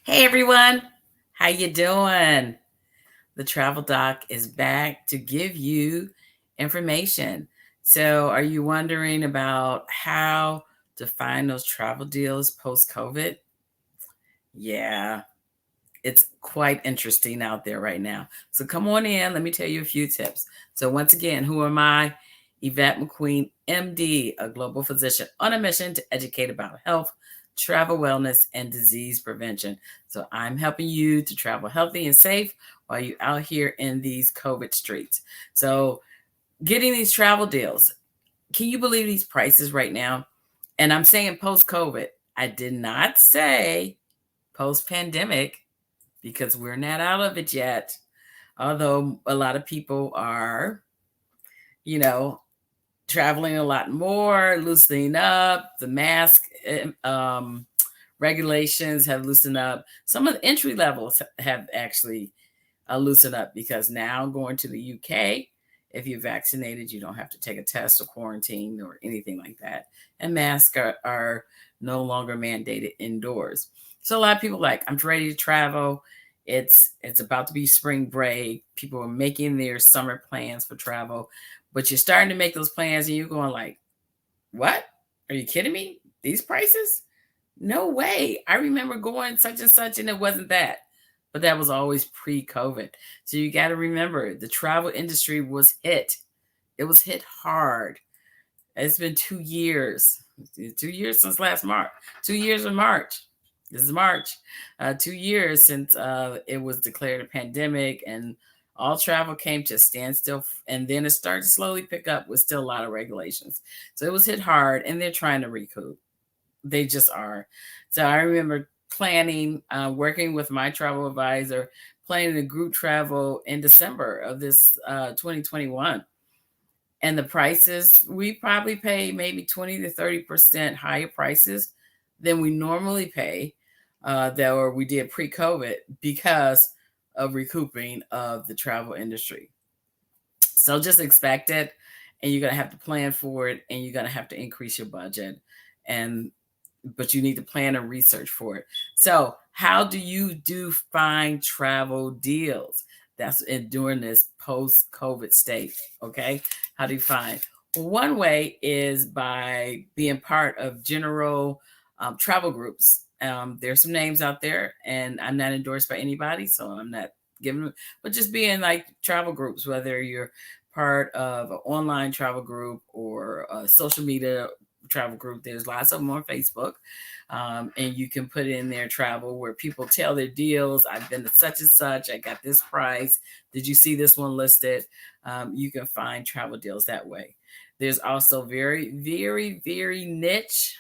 Hey everyone, how you doing? The Travel Doc is back to give you information. So, are you wondering about how to find those travel deals post COVID? Yeah, it's quite interesting out there right now. So, come on in. Let me tell you a few tips. So, once again, who am I? Yvette McQueen, MD, a global physician on a mission to educate about health, travel wellness, and disease prevention. So, I'm helping you to travel healthy and safe while you're out here in these COVID streets. So, getting these travel deals, can you believe these prices right now? And I'm saying post COVID. I did not say post pandemic because we're not out of it yet. Although a lot of people are, you know, traveling a lot more, loosening up. The mask regulations have loosened up. Some of the entry levels have actually loosened up because now going to the UK, if you're vaccinated, you don't have to take a test or quarantine or anything like that. And masks are no longer mandated indoors. So a lot of people like, I'm ready to travel. It's about to be spring break. People are making their summer plans for travel, but you're starting to make those plans and you're going like, what? Are you kidding me? These prices? No way. I remember going such and such and it wasn't that. But that was always pre-COVID. So you got to remember the travel industry was hit. It was hit hard. It's been 2 years. 2 years since last March. 2 years in March. This is March. 2 years since it was declared a pandemic and all travel came to a standstill. And then it started to slowly pick up with still a lot of regulations. So it was hit hard and they're trying to recoup. They just are. So I remember planning, working with my travel advisor, planning a group travel in December of this 2021. And the prices, we probably pay maybe 20 to 30% higher prices than we normally pay, that or we did pre-COVID because of recouping of the travel industry. So just expect it, and you're gonna have to plan for it, and you're gonna have to increase your budget, and but you need to plan and research for it. So, how do you do find travel deals? That's in during this post-COVID state. Okay, how do you find? Well, one way is by being part of general travel groups. There's some names out there, and I'm not endorsed by anybody, so I'm not giving them, but just being like travel groups, whether you're part of an online travel group or a social media travel group. There's lots of them on Facebook. And you can put in their travel where people tell their deals. I've been to such and such. I got this price. Did you see this one listed? You can find travel deals that way. There's also very, very, very niche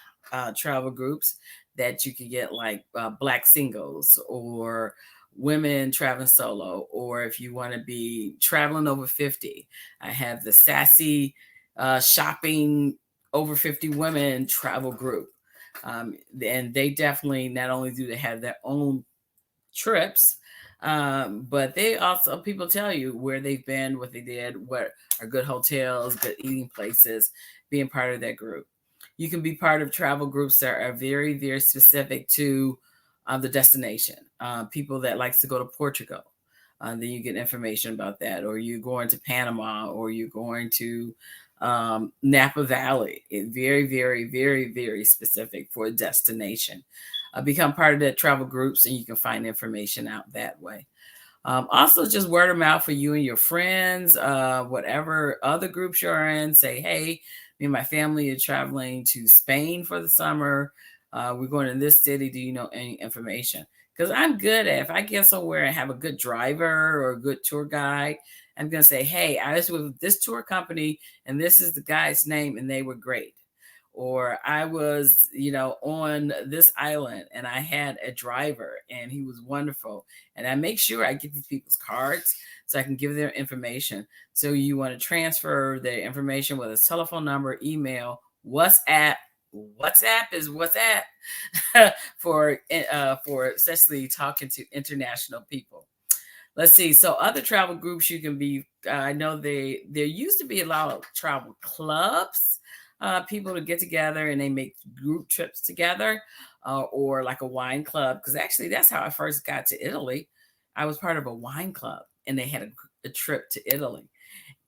travel groups that you can get, like Black Singles or women traveling solo, or if you want to be traveling over 50, I have the Sassy Shopping Over 50 Women travel group. And they definitely, not only do they have their own trips, but they also, people tell you where they've been, what they did, what are good hotels, good eating places, being part of that group. You can be part of travel groups that are very, very specific to the destination. People that likes to go to Portugal, then you get information about that. Or you're going to Panama, or you're going to Napa Valley. Very, very, very, very specific for a destination. Become part of that travel groups, and you can find information out that way. Also, just word of mouth for you and your friends, whatever other groups you're in. Say, hey, me and my family are traveling to Spain for the summer. We're going in this city. Do you know any information? Because I'm good at, if I get somewhere and have a good driver or a good tour guide, I'm going to say, hey, I was with this tour company and this is the guy's name and they were great. Or I was, on this island and I had a driver and he was wonderful. And I make sure I get these people's cards so I can give them information. So you want to transfer their information, whether it's telephone number, email, WhatsApp. WhatsApp is WhatsApp for especially talking to international people. Let's see. So other travel groups you can be. I know there used to be a lot of travel clubs, people to get together and they make group trips together. or like a wine club. Because actually, that's how I first got to Italy. I was part of a wine club, and they had a trip to Italy.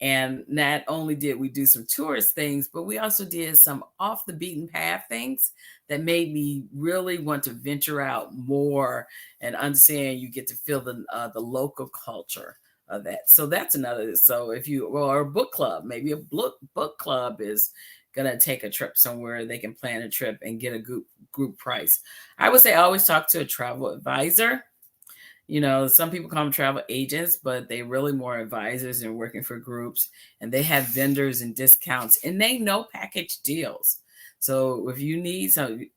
And not only did we do some tourist things, but we also did some off the beaten path things that made me really want to venture out more and understand. You get to feel the local culture of that. So that's another. So if you or a book club, maybe a book club is gonna take a trip somewhere. They can plan a trip and get a group price. I would say always talk to a travel advisor. Some people call them travel agents, but they really more advisors and working for groups, and they have vendors and discounts, and they know package deals. So if you need some,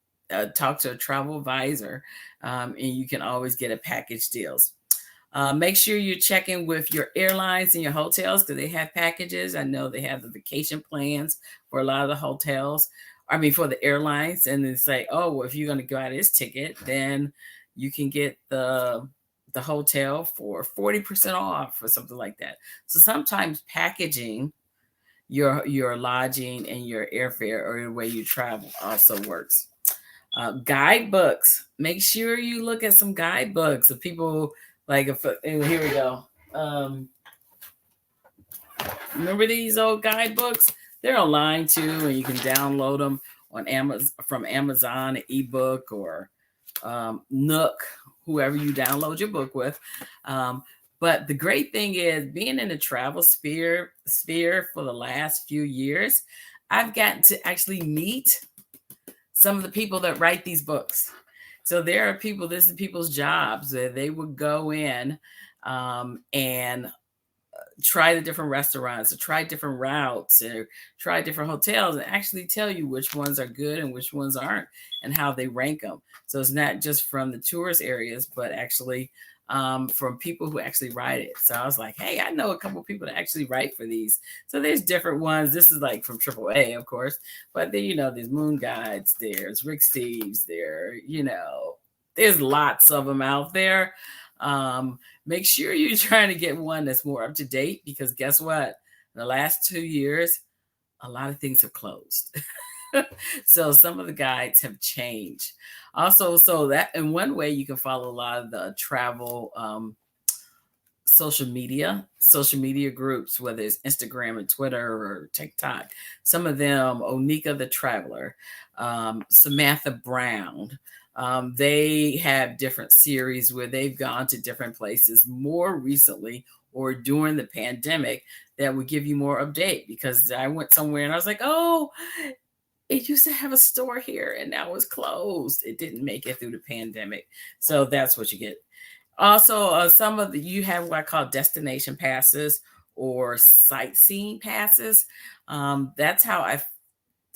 talk to a travel advisor, and you can always get a package deals. Make sure you're checking with your airlines and your hotels because they have packages. I know they have the vacation plans for a lot of the hotels. I mean, for the airlines, and they say, oh, well, if you're going to go out this ticket, then you can get the hotel for 40% off or something like that. So sometimes packaging your lodging and your airfare or the way you travel also works. Guidebooks. Make sure you look at some guidebooks of people like and here we go. Remember these old guidebooks? They're online too, and you can download them on Amazon from Amazon, an ebook or Nook, whoever you download your book with. But the great thing is being in the travel sphere for the last few years, I've gotten to actually meet some of the people that write these books. So there are people, this is people's jobs that they would go in and try the different restaurants or try different routes or try different hotels and actually tell you which ones are good and which ones aren't and how they rank them. So it's not just from the tourist areas, but actually from people who actually write it. So I was like, hey, I know a couple of people that actually write for these. So there's different ones. This is like from AAA, of course, but then, there's Moon Guides, there's Rick Steves, there's lots of them out there. Make sure you're trying to get one that's more up to date because guess what? In the last 2 years, a lot of things have closed. So some of the guides have changed. Also, so that in one way you can follow a lot of the travel social media groups, whether it's Instagram and Twitter or TikTok. Some of them, Onika the Traveler, Samantha Brown, they have different series where they've gone to different places more recently or during the pandemic that would give you more update because I went somewhere and I was like, oh, it used to have a store here and now it's closed. It didn't make it through the pandemic. So that's what you get. Also, you have what I call destination passes or sightseeing passes. That's how I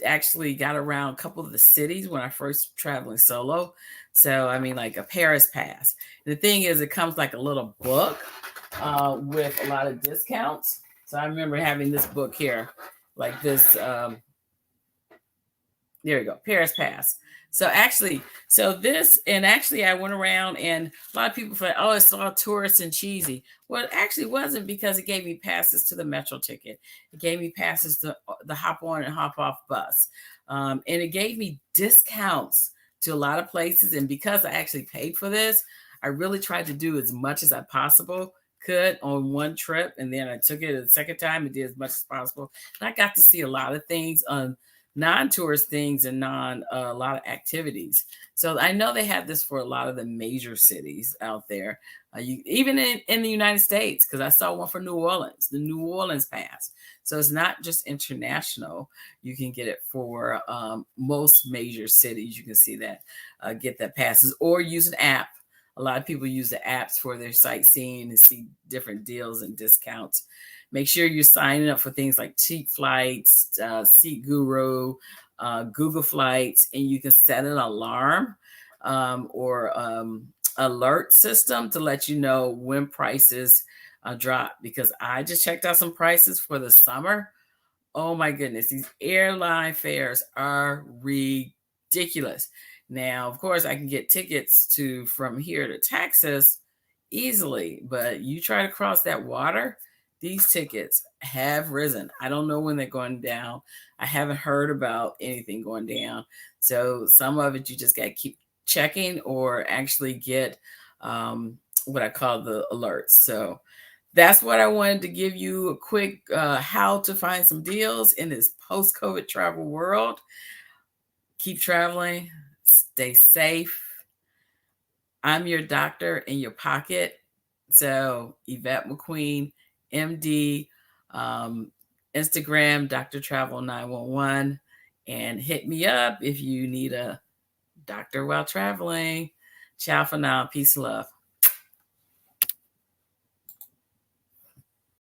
actually got around a couple of the cities when I first traveling solo. So, I mean, like a Paris pass. The thing is, it comes like a little book with a lot of discounts. So I remember having this book here, like this. There you go, Paris Pass. So actually, I went around and a lot of people thought, oh, it's all tourist and cheesy. Well, it actually wasn't because it gave me passes to the metro ticket. It gave me passes to the hop on and hop off bus. And it gave me discounts to a lot of places. And because I actually paid for this, I really tried to do as much as I possible could on one trip. And then I took it a second time and did as much as possible. And I got to see a lot of things on non-tourist things and a lot of activities. So I know they have this for a lot of the major cities out there, even in the United States, because I saw one for New Orleans, the New Orleans Pass. So it's not just international. You can get it for most major cities. You can see that, get that passes or use an app. A lot of people use the apps for their sightseeing and see different deals and discounts. Make sure you're signing up for things like Cheap Flights, Seat Guru, Google Flights, and you can set an alarm or alert system to let you know when prices drop. Because I just checked out some prices for the summer. Oh my goodness, these airline fares are ridiculous. Now, of course, I can get tickets from here to Texas easily, but you try to cross that water, these tickets have risen. I don't know when they're going down. I haven't heard about anything going down. So some of it you just got to keep checking or actually get what I call the alerts. So that's what I wanted to give you a quick how to find some deals in this post-COVID travel world. Keep traveling, stay safe. I'm your doctor in your pocket. So Yvette McQueen, MD, um, Instagram, Dr. Travel 911, and hit me up if you need a doctor while traveling. Ciao for now. Peace, love.